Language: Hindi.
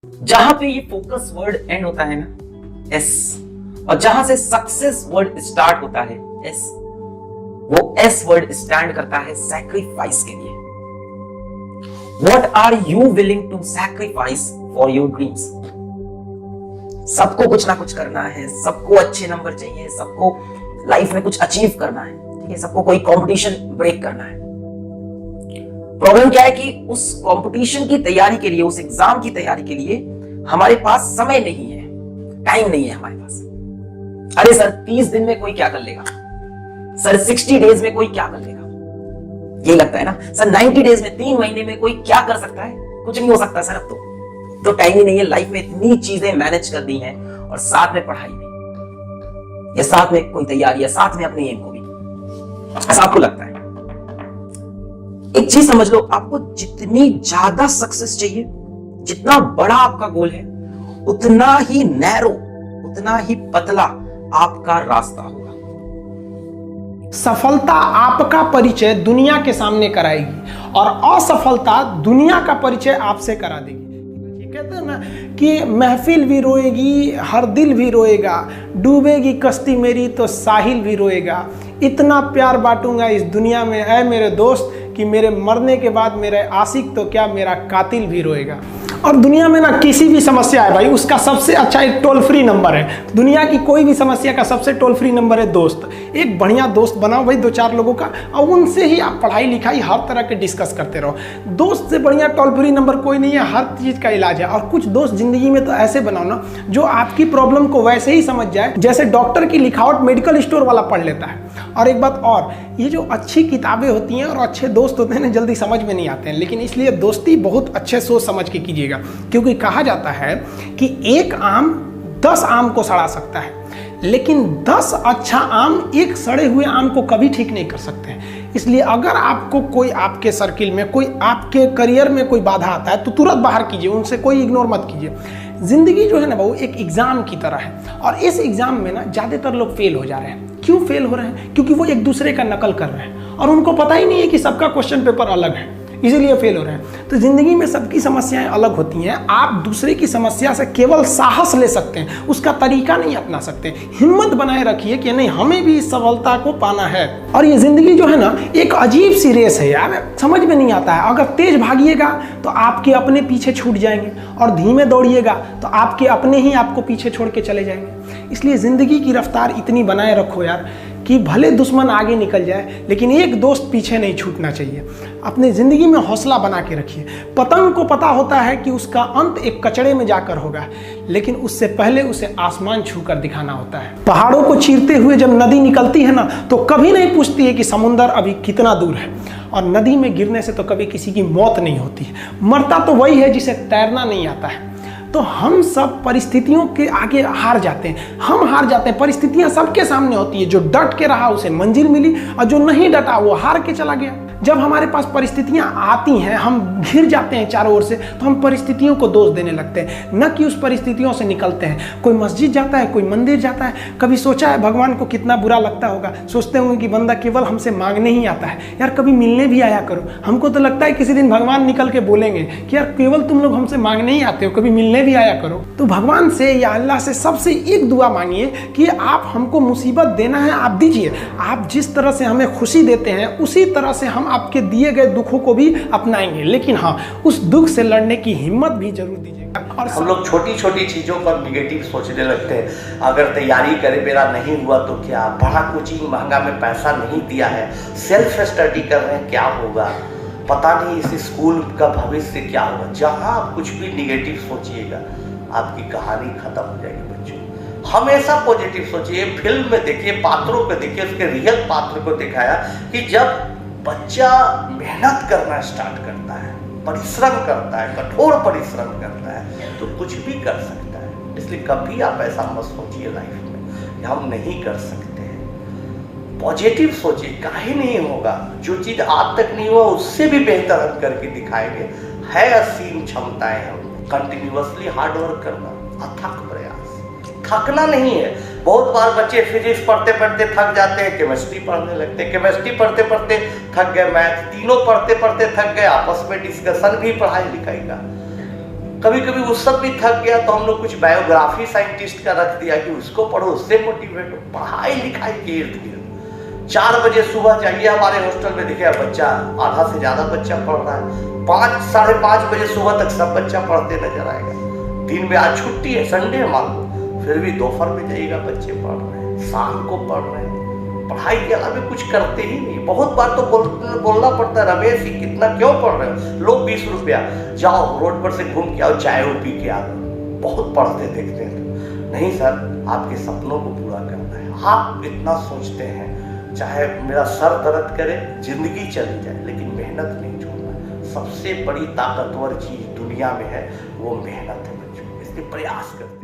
जहां पे ये फोकस वर्ड एंड होता है ना, एस, और जहां से सक्सेस वर्ड स्टार्ट होता है, एस, वो एस वर्ड स्टैंड करता है सैक्रिफाइस के लिए। What are you willing to sacrifice for your dreams? सबको कुछ ना कुछ करना है, सबको अच्छे नंबर चाहिए, सबको लाइफ में कुछ अचीव करना है, ठीक है, सबको कोई कंपटीशन ब्रेक करना है। प्रॉब्लम क्या है कि उस कंपटीशन की तैयारी के लिए, उस एग्जाम की तैयारी के लिए हमारे पास समय नहीं है, टाइम नहीं है हमारे पास। अरे सर 30 दिन में कोई क्या कर लेगा, सर 60 डेज में कोई क्या कर लेगा, ये लगता है ना सर। 90 डेज में, 3 महीने में कोई क्या कर सकता है, कुछ नहीं हो सकता सर। अब तो टाइम ही नहीं है, लाइफ में इतनी चीजें मैनेज कर दी हैं, और साथ में पढ़ाई में, या साथ में कोई तैयारी, या साथ में अपने एम को भी, ऐसा आपको लगता है। एक चीज समझ लो, आपको जितनी ज्यादा सक्सेस चाहिए, जितना बड़ा आपका गोल है, उतना ही नैरो, उतना ही पतला आपका रास्ता होगा। सफलता आपका परिचय दुनिया के सामने कराएगी और असफलता दुनिया का परिचय आपसे करा देगी। कहते हैं ना कि महफिल भी रोएगी, हर दिल भी रोएगा, डूबेगी कश्ती मेरी तो साहिल भी रोएगा। इतना प्यार बांटूंगा इस दुनिया में ऐ मेरे दोस्त कि मेरे मरने के बाद मेरे आशिक तो क्या, मेरा कातिल भी रोएगा। और दुनिया में ना किसी भी समस्या है भाई, उसका सबसे अच्छा एक टोल फ्री नंबर है। दुनिया की कोई भी समस्या का सबसे टोल फ्री नंबर है दोस्त। एक बढ़िया दोस्त बनाओ भाई, 2-4 लोगों का, और उनसे ही आप पढ़ाई लिखाई हर तरह के डिस्कस करते रहो। दोस्त से बढ़िया टोल फ्री नंबर कोई नहीं है, हर चीज़ का इलाज है। और कुछ दोस्त जिंदगी में तो ऐसे बनाओ ना जो आपकी प्रॉब्लम को वैसे ही समझ जाए जैसे डॉक्टर की लिखावट मेडिकल स्टोर वाला पढ़ लेता है। और एक बात और, ये जो अच्छी किताबें होती हैं और अच्छे दोस्त होते हैं ना, जल्दी समझ में नहीं आते हैं, लेकिन इसलिए दोस्ती बहुत अच्छे सोच समझ के कीजिएगा। क्योंकि कहा जाता है कि एक आम 10 आम को सड़ा सकता है, लेकिन 10 अच्छा आम एक सड़े हुए आम को कभी ठीक नहीं कर सकते हैं। इसलिए अगर आपको कोई, आपके सर्किल में कोई, आपके करियर में कोई बाधा आता है तो तुरंत बाहर कीजिए, उनसे कोई इग्नोर मत कीजिए। जिंदगी जो है ना वो एक एग्जाम की तरह है, और इस एग्जाम में ना ज़्यादातर लोग फेल हो जा रहे हैं। क्यों फेल हो रहे हैं? क्योंकि वो एक दूसरे का नकल कर रहे हैं और उनको पता ही नहीं है कि सबका क्वेश्चन पेपर अलग है, इसीलिए फेल हो रहे हैं। तो जिंदगी में सबकी समस्याएं अलग होती हैं। आप दूसरे की समस्या से केवल साहस ले सकते हैं, उसका तरीका नहीं अपना सकते। हिम्मत बनाए रखिए कि नहीं, हमें भी इस सफलता को पाना है। और ये जिंदगी जो है ना एक अजीब सी रेस है यार, समझ में नहीं आता है। अगर तेज भागिएगा तो आपके अपने पीछे छूट जाएंगे, और धीमे दौड़िएगा तो आपके अपने ही आपको पीछे छोड़ के चले जाएंगे। इसलिए जिंदगी की रफ्तार इतनी बनाए रखो यार कि भले दुश्मन आगे निकल जाए, लेकिन एक दोस्त पीछे नहीं छूटना चाहिए। अपने ज़िंदगी में हौसला बना के रखिए। पतंग को पता होता है कि उसका अंत एक कचड़े में जाकर होगा, लेकिन उससे पहले उसे आसमान छूकर दिखाना होता है। पहाड़ों को चीरते हुए जब नदी निकलती है ना, तो कभी नहीं पूछती है कि समुंदर अभी कितना दूर है। और नदी में गिरने से तो कभी किसी की मौत नहीं होती है, मरता तो वही है जिसे तैरना नहीं आता है। तो हम सब परिस्थितियों के आगे हार जाते हैं, हम हार जाते हैं। परिस्थितियां सबके सामने होती है, जो डट के रहा उसे मंजिल मिली, और जो नहीं डटा वो हार के चला गया। जब हमारे पास परिस्थितियां आती हैं, हम घिर जाते हैं चारों ओर से, तो हम परिस्थितियों को दोष देने लगते हैं, न कि उस परिस्थितियों से निकलते हैं। कोई मस्जिद जाता है, कोई मंदिर जाता है, कभी सोचा है भगवान को कितना बुरा लगता होगा? सोचते होंगे कि बंदा केवल हमसे मांगने ही आता है, यार कभी मिलने भी आया करो। हमको तो लगता है किसी दिन भगवान निकल के बोलेंगे कि यार केवल तुम लोग हमसे मांगने ही आते हो, कभी मिलने भी आया करो। तो भगवान से या अल्लाह से सबसे एक दुआ मांगिए कि आप हमको मुसीबत देना है, आप दीजिए। आप जिस तरह से हमें खुशी देते हैं, उसी तरह से हम आपके दिए गए दुखों को भी अपनाएंगे, लेकिन हाँ, उस दुख से लड़ने की हिम्मत भी जरूर दीजिएगा। और हम लोग छोटी छोटी चीज़ों पर निगेटिव सोचने लगते हैं। अगर तैयारी करे मेरा नहीं हुआ तो क्या, बड़ा कोचिंग महंगा में पैसा नहीं दिया है, सेल्फ स्टडी कर रहे हैं, क्या होगा पता नहीं, इस स्कूल का भविष्य क्या होगा। जहाँ आप कुछ भी निगेटिव सोचिएगा आपकी कहानी खत्म हो जाएगी। बच्चों हमेशा पॉजिटिव सोचिए। फिल्म में देखिए, पात्रों को देखिए, उसके रियल पात्र को दिखाया कि जब बच्चा मेहनत करना स्टार्ट करता है, परिश्रम करता है, कठोर परिश्रम करता है, तो कुछ भी कर सकता है। इसलिए कभी आप ऐसा मत सोचिए लाइफ में कि हम नहीं कर सकते हैं। पॉजिटिव सोचिए, काहे नहीं होगा। जो चीज़ आज तक नहीं हुआ उससे भी बेहतर हम करके दिखाएंगे। है असीम क्षमताएं हम। कंटिन्यूअसली हार्ड वर्क करना, अथक प्रयास, थकना नहीं है। बहुत बार बच्चे फिजिक्स पढ़ते पढ़ते थक जाते हैं, केमिस्ट्री पढ़ने लगते हैं, केमिस्ट्री पढ़ते पढ़ते थक गए, मैथ, तीनों पढ़ते पढ़ते थक गए, आपस में डिस्कशन भी पढ़ाई लिखाई का। कभी कभी उस सब भी थक गया तो हम लोग कुछ बायोग्राफी साइंटिस्ट का रख दिया कि उसको पढ़ो, उससे मोटिवेट हो। पढ़ाई लिखाई के इर्द गिर्द 4 बजे सुबह जाइए हमारे हॉस्टल में, देखिए बच्चा आधा से ज्यादा बच्चा पढ़ रहा है। 5 साढ़े 5 बजे सुबह तक सब बच्चा पढ़ते नजर आएगा। दिन में आज छुट्टी है, संडे है मान लो, फिर भी दोपहर में जाइएगा बच्चे पढ़ रहे हैं, शाम को पढ़ रहे हैं। पढ़ाई के अलावा कुछ करते ही नहीं। बहुत बार तो बोलना पड़ता है, रमेश ही कितना क्यों पढ़ रहे हो, लो 20 रुपया, जाओ रोड पर से घूम के आओ, चाय पी के आओ। बहुत पढ़ते देखते हैं। नहीं सर, आपके सपनों को पूरा करना है। आप इतना सोचते हैं, चाहे मेरा सर दर्द करे, जिंदगी चली जाए, लेकिन मेहनत नहीं छोड़ना। सबसे बड़ी ताकतवर चीज दुनिया में है वो मेहनत है बच्चों, इसलिए प्रयास करते